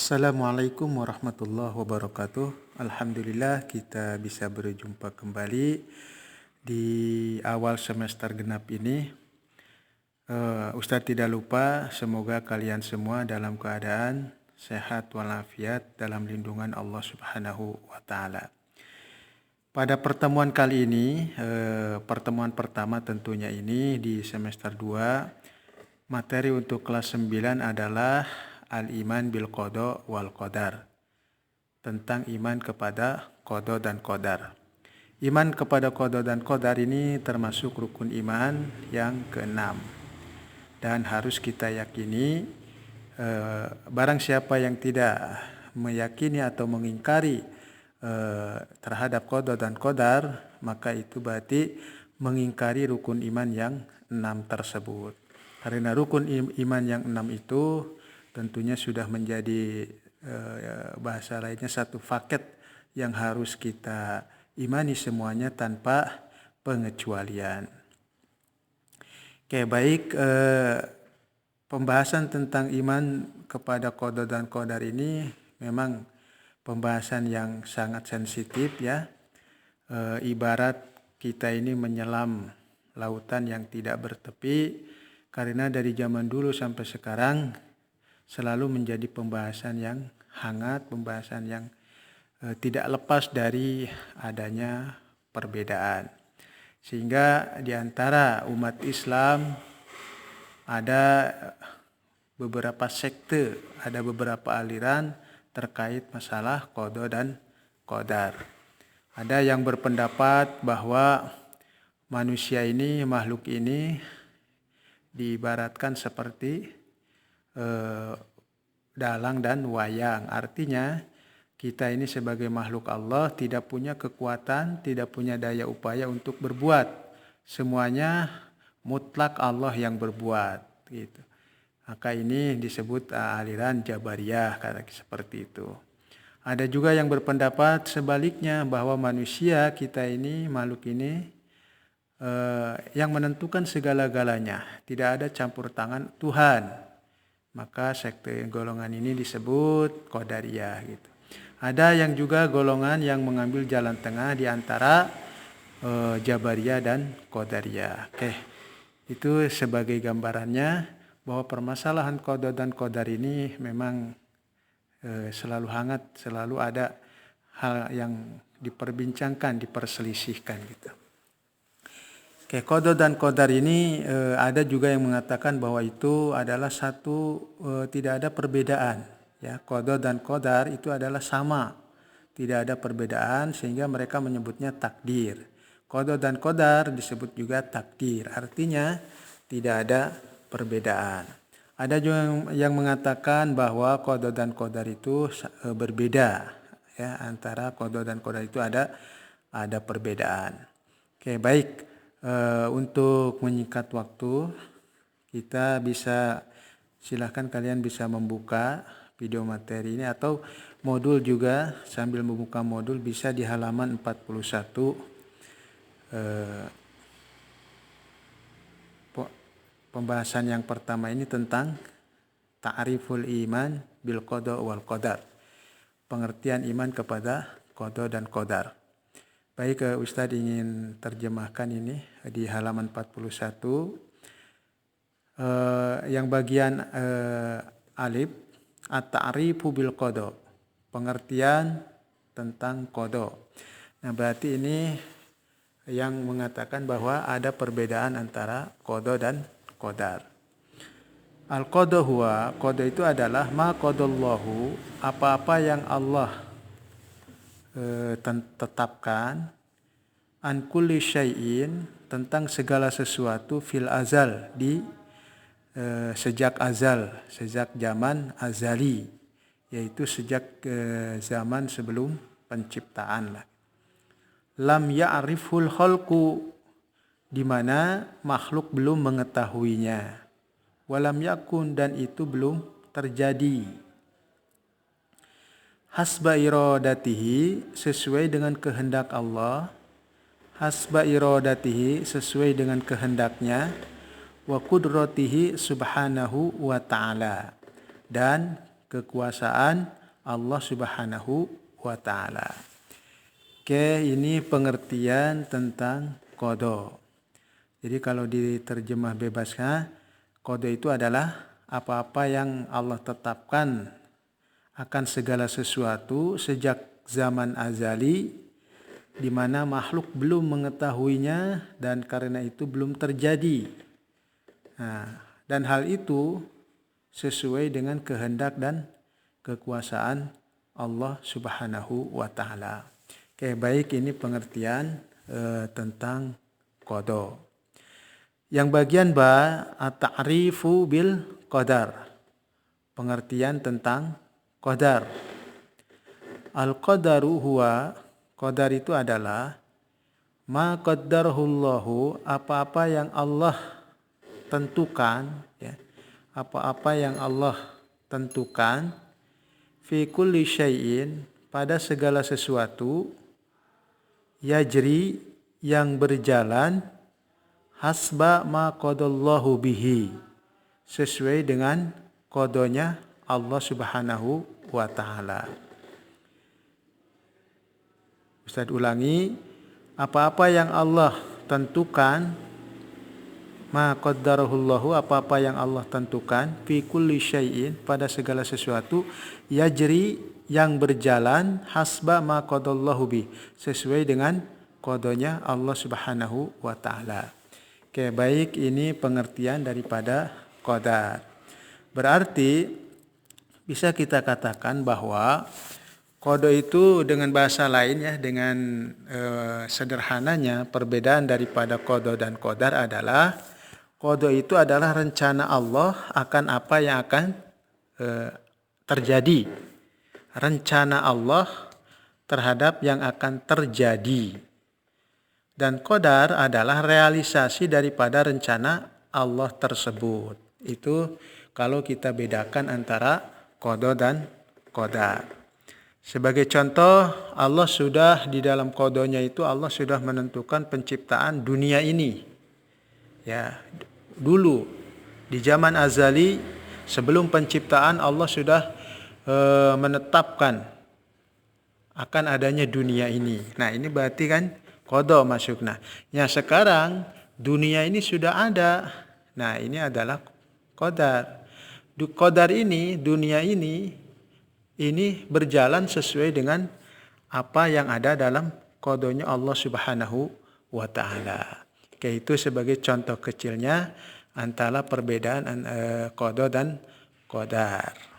Assalamualaikum warahmatullahi wabarakatuh. Alhamdulillah kita bisa berjumpa kembali di awal semester genap ini. Ustadz tidak lupa semoga kalian semua dalam keadaan sehat walafiat dalam lindungan Allah Subhanahu wa Ta'ala. Pada pertemuan kali ini, pertemuan pertama tentunya ini di semester 2, materi untuk kelas 9 adalah Al-Iman bil Qada wal Qadar, tentang iman kepada qada dan qadar. Iman kepada qada dan qadar ini termasuk rukun iman yang ke-6 dan harus kita yakini. Barang siapa yang tidak meyakini atau mengingkari terhadap qada dan qadar, maka itu berarti mengingkari rukun iman yang 6 tersebut. Karena rukun iman yang 6 itu tentunya sudah menjadi bahasa lainnya satu paket yang harus kita imani semuanya tanpa pengecualian. Oke, baik, pembahasan tentang iman kepada qada dan qadar ini memang pembahasan yang sangat sensitif ya. Ibarat kita ini menyelam lautan yang tidak bertepi, karena dari zaman dulu sampai sekarang selalu menjadi pembahasan yang hangat, pembahasan yang tidak lepas dari adanya perbedaan. Sehingga di antara umat Islam ada beberapa sekte, ada beberapa aliran terkait masalah qada dan qadar. Ada yang berpendapat bahwa manusia ini, makhluk ini diibaratkan seperti dalang dan wayang. Artinya kita ini sebagai makhluk Allah tidak punya kekuatan, tidak punya daya upaya untuk berbuat. Semuanya mutlak Allah yang berbuat gitu. Maka ini disebut aliran Jabariyah, kata seperti itu. Ada juga yang berpendapat sebaliknya, bahwa manusia kita ini, makhluk ini yang menentukan segala-galanya, tidak ada campur tangan Tuhan. Maka sekte golongan ini disebut Qadariyah gitu. Ada yang juga golongan yang mengambil jalan tengah di antara Jabariyah dan Qadariyah. Oke, itu sebagai gambarannya bahwa permasalahan qada dan qadar ini memang selalu hangat, selalu ada hal yang diperbincangkan, diperselisihkan gitu. Oke, qada dan qadar ini ada juga yang mengatakan bahwa itu adalah satu, tidak ada perbedaan. Ya, qada dan qadar itu adalah sama, tidak ada perbedaan, sehingga mereka menyebutnya takdir. Qada dan qadar disebut juga takdir, artinya tidak ada perbedaan. Ada juga yang mengatakan bahwa qada dan qadar itu berbeda. Ya, antara qada dan qadar itu ada perbedaan. Oke, baik. Untuk menyingkat waktu, kita bisa, silahkan kalian bisa membuka video materi ini atau modul juga, sambil membuka modul bisa di halaman 41. Pembahasan yang pertama ini tentang ta'riful iman bil qada wal qadar, pengertian iman kepada qada dan qadar. Baik, Ustadz ingin terjemahkan ini di halaman 41. Yang bagian alif, at-ta'rifu bil qada, pengertian tentang qada. Nah, berarti ini yang mengatakan bahwa ada perbedaan antara qada dan qadar. Al-qada huwa, qada itu adalah ma qadallahu, apa-apa yang Allah tetapkan, an kulli syai'in, tentang segala sesuatu, fil azal, di sejak azal, sejak zaman azali, yaitu sejak zaman sebelum penciptaan lah. Lam ya'riful khalqu, di mana makhluk belum mengetahuinya. Walam yakun, dan itu belum terjadi. Hasba iradatihi, sesuai dengan kehendak Allah. Hasba iradatihi, sesuai dengan kehendaknya. Wa qudratihi subhanahu wa ta'ala, dan kekuasaan Allah Subhanahu wa Ta'ala. Oke, ini pengertian tentang qada. Jadi kalau diterjemah bebasnya, qada itu adalah apa-apa yang Allah tetapkan akan segala sesuatu sejak zaman azali, di mana makhluk belum mengetahuinya dan karena itu belum terjadi. Dan hal itu sesuai dengan kehendak dan kekuasaan Allah Subhanahu wa Ta'ala. Oke, baik, ini pengertian tentang qada. Yang bagian ba, at-ta'rifu bil qadar. Pengertian tentang qadar. Al-qadaru huwa, qadar itu adalah ma qaddarahullahu, apa-apa yang Allah tentukan, ya. Apa-apa yang Allah tentukan, fi kulli syai'in, pada segala sesuatu, yajri, yang berjalan, hasba ma qadallahu bihi, sesuai dengan qadanya Allah Subhanahu wa Ta'ala. Ustaz ulangi, apa-apa yang Allah tentukan, ma qaddarahullahu, apa-apa yang Allah tentukan, fi kulli syai'in, pada segala sesuatu, yajri, yang berjalan, hasba ma qadallahu bi, sesuai dengan qadanya Allah Subhanahu wa Ta'ala. Oke, baik, ini pengertian daripada qadar. Berarti bisa kita katakan bahwa qada itu dengan bahasa lain, ya, dengan sederhananya perbedaan daripada qada dan qadar adalah qada itu adalah rencana Allah akan apa yang akan terjadi. Rencana Allah terhadap yang akan terjadi. Dan qadar adalah realisasi daripada rencana Allah tersebut. Itu kalau kita bedakan antara qada dan qadar. Sebagai contoh, Allah sudah di dalam qadanya itu Allah sudah menentukan penciptaan dunia ini. Ya, dulu di zaman azali sebelum penciptaan Allah sudah menetapkan akan adanya dunia ini. Nah, ini berarti kan qada masuk. Nah, yang sekarang dunia ini sudah ada. Nah, ini adalah qadar. Qadar ini, dunia ini berjalan sesuai dengan apa yang ada dalam qadanya Allah Subhanahu wa Ta'ala. Oke, itu sebagai contoh kecilnya antara perbedaan qada dan qadar.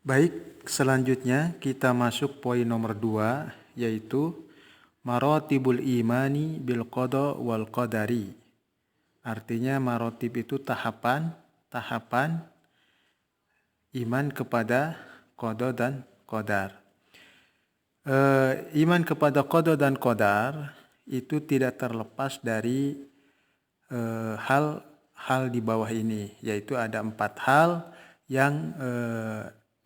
Baik, selanjutnya kita masuk poin nomor 2, yaitu maratibul imani bil qada wal qadari. Artinya maratib itu tahapan iman kepada qada dan qadar. Iman kepada qada dan qadar itu tidak terlepas dari hal di bawah ini, yaitu ada 4 hal yang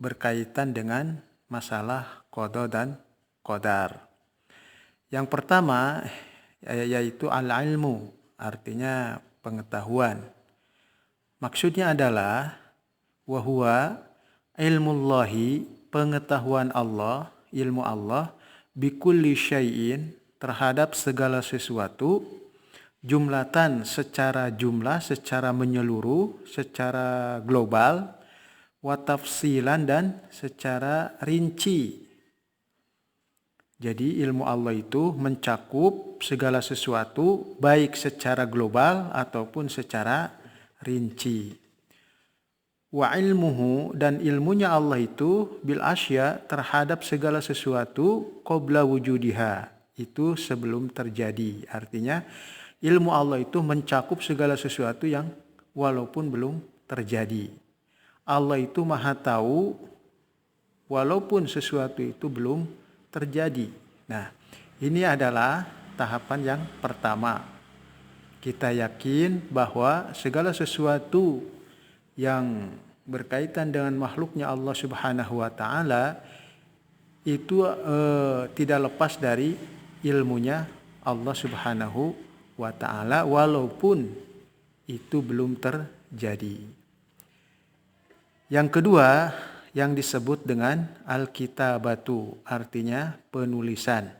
berkaitan dengan masalah qada dan qadar. Yang pertama yaitu al-ilmu, artinya pengetahuan. Maksudnya adalah wahuwa ilmullahi, pengetahuan Allah, ilmu Allah, bikulli syai'in, terhadap segala sesuatu, jumlatan, secara jumlah, secara menyeluruh, secara global, wa tafsilan, dan secara rinci. Jadi ilmu Allah itu mencakup segala sesuatu baik secara global ataupun secara rinci. Wa ilmuhu, dan ilmunya Allah itu bil asya, terhadap segala sesuatu, qabla wujudiha, itu sebelum terjadi. Artinya ilmu Allah itu mencakup segala sesuatu yang walaupun belum terjadi. Allah itu maha tahu walaupun sesuatu itu belum terjadi. Nah, ini adalah tahapan yang pertama. Kita yakin bahwa segala sesuatu yang berkaitan dengan makhluknya Allah Subhanahu wa taala itu tidak lepas dari ilmunya Allah Subhanahu wa taala walaupun itu belum terjadi. Yang kedua yang disebut dengan al-kitabatu, artinya penulisan.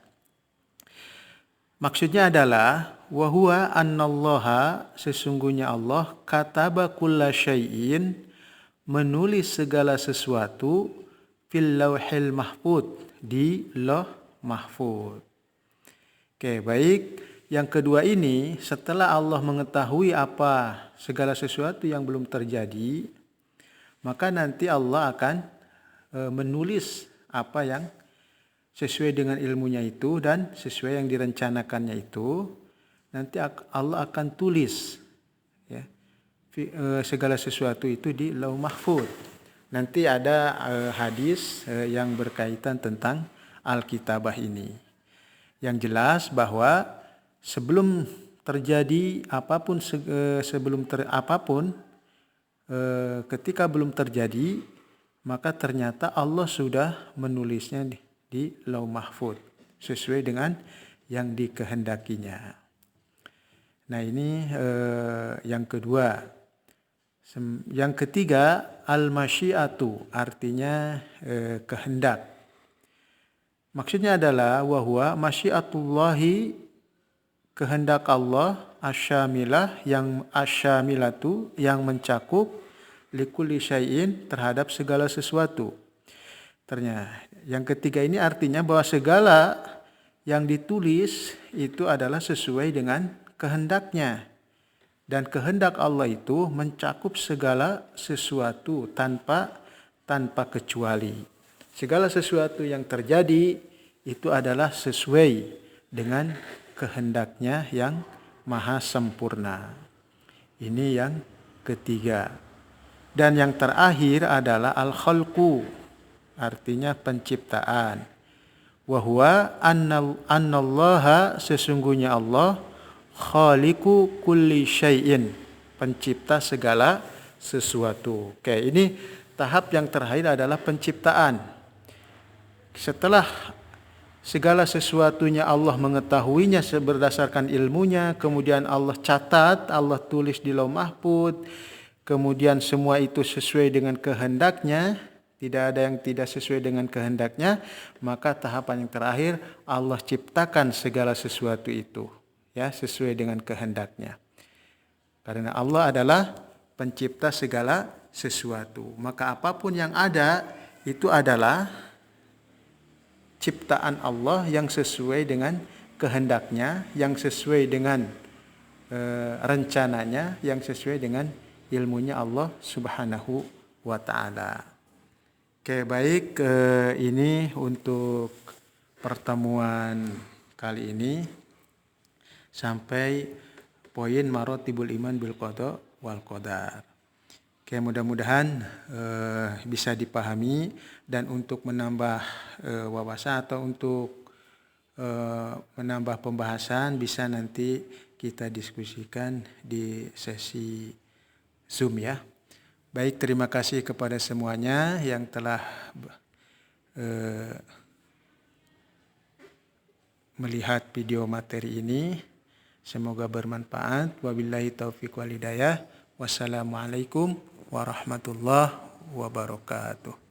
Maksudnya adalah wahuwa annallaha, sesungguhnya Allah kataba kulla syai'in, menulis segala sesuatu fil lauhil mahfud, di lauh mahfud. Oke, baik. Yang kedua ini, setelah Allah mengetahui apa segala sesuatu yang belum terjadi, maka nanti Allah akan menulis apa yang sesuai dengan ilmunya itu dan sesuai yang direncanakannya itu. Nanti Allah akan tulis ya, segala sesuatu itu di lauh mahfud. Nanti ada hadis yang berkaitan tentang Alkitabah ini. Yang jelas bahwa sebelum terjadi apapun, ketika belum terjadi, maka ternyata Allah sudah menulisnya di lauh mahfud sesuai dengan yang dikehendakinya. Nah, ini yang kedua. Yang ketiga, al-masyiatu, artinya kehendak. Maksudnya adalah wahwa masyiatullahi, kehendak Allah, asyamilah, yang asyamilatu, yang mencakup likulli syai'in, terhadap segala sesuatu. Ternyata yang ketiga ini artinya bahwa segala yang ditulis itu adalah sesuai dengan kehendaknya. Dan kehendak Allah itu mencakup segala sesuatu tanpa kecuali. Segala sesuatu yang terjadi itu adalah sesuai dengan kehendaknya yang maha sempurna. Ini yang ketiga. Dan yang terakhir adalah al-khalqu, artinya penciptaan. Wa annallaha, sesungguhnya Allah, khaliqu kulli syai'in, pencipta segala sesuatu. Oke, ini tahap yang terakhir adalah penciptaan. Setelah segala sesuatunya Allah mengetahuinya berdasarkan ilmunya, kemudian Allah catat, Allah tulis di lauh mahfud, kemudian semua itu sesuai dengan kehendaknya, tidak ada yang tidak sesuai dengan kehendaknya, maka tahapan yang terakhir Allah ciptakan segala sesuatu itu, ya, sesuai dengan kehendaknya. Karena Allah adalah pencipta segala sesuatu, maka apapun yang ada itu adalah ciptaan Allah yang sesuai dengan kehendaknya, yang sesuai dengan rencananya, yang sesuai dengan ilmunya Allah Subhanahu wa ta'ala. Oke, baik, ini untuk pertemuan kali ini sampai poin marotibul iman bil qada wal qadar. Oke, mudah-mudahan bisa dipahami, dan untuk menambah wawasan atau untuk menambah pembahasan bisa nanti kita diskusikan di sesi Zoom, ya. Baik, terima kasih kepada semuanya yang telah melihat video materi ini. Semoga bermanfaat. Wabillahi taufiq wal hidayah. Wassalamualaikum warahmatullahi wabarakatuh.